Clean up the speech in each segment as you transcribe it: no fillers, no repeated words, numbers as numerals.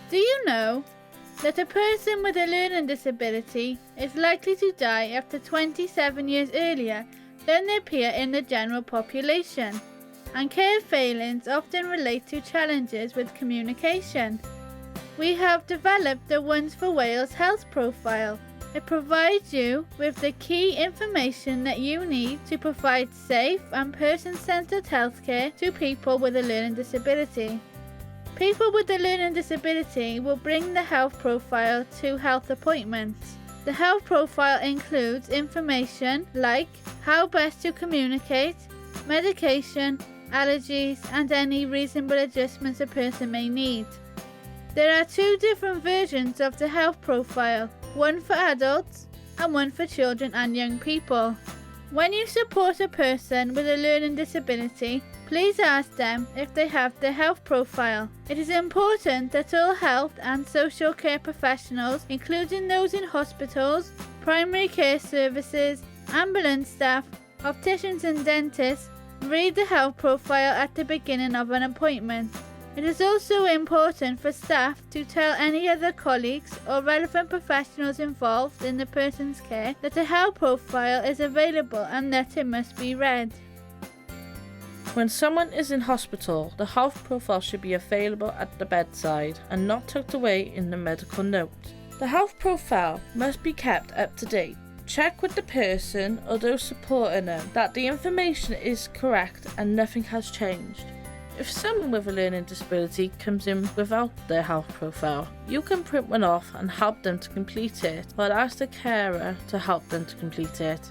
Do you know that a person with a learning disability is likely to die after 27 years earlier than their peer in the general population? And care failings often relate to challenges with communication. We have developed the Ones for Wales Health Profile. It provides you with the key information that you need to provide safe and person-centered healthcare to people with a learning disability. People with a learning disability will bring the health profile to health appointments. The health profile includes information like how best to communicate, medication, allergies, and any reasonable adjustments a person may need. There are two different versions of the health profile, one for adults and one for children and young people. When you support a person with a learning disability, please ask them if they have the health profile. It is important that all health and social care professionals, including those in hospitals, primary care services, ambulance staff, opticians and dentists, read the health profile at the beginning of an appointment. It is also important for staff to tell any other colleagues or relevant professionals involved in the person's care that a health profile is available and that it must be read. When someone is in hospital, the health profile should be available at the bedside and not tucked away in the medical note. The health profile must be kept up to date. Check with the person or those supporting them that the information is correct and nothing has changed. If someone with a learning disability comes in without their health profile, you can print one off and help them to complete it, or ask the carer to help them to complete it.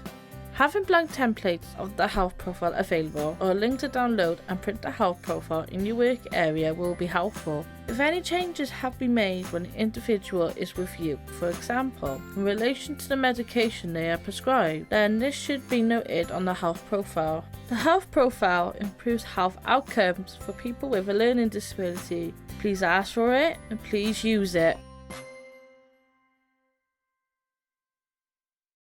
Having blank templates of the health profile available or a link to download and print the health profile in your work area will be helpful. If any changes have been made when an individual is with you, for example, in relation to the medication they are prescribed, then this should be noted on the health profile. The health profile improves health outcomes for people with a learning disability. Please ask for it and please use it.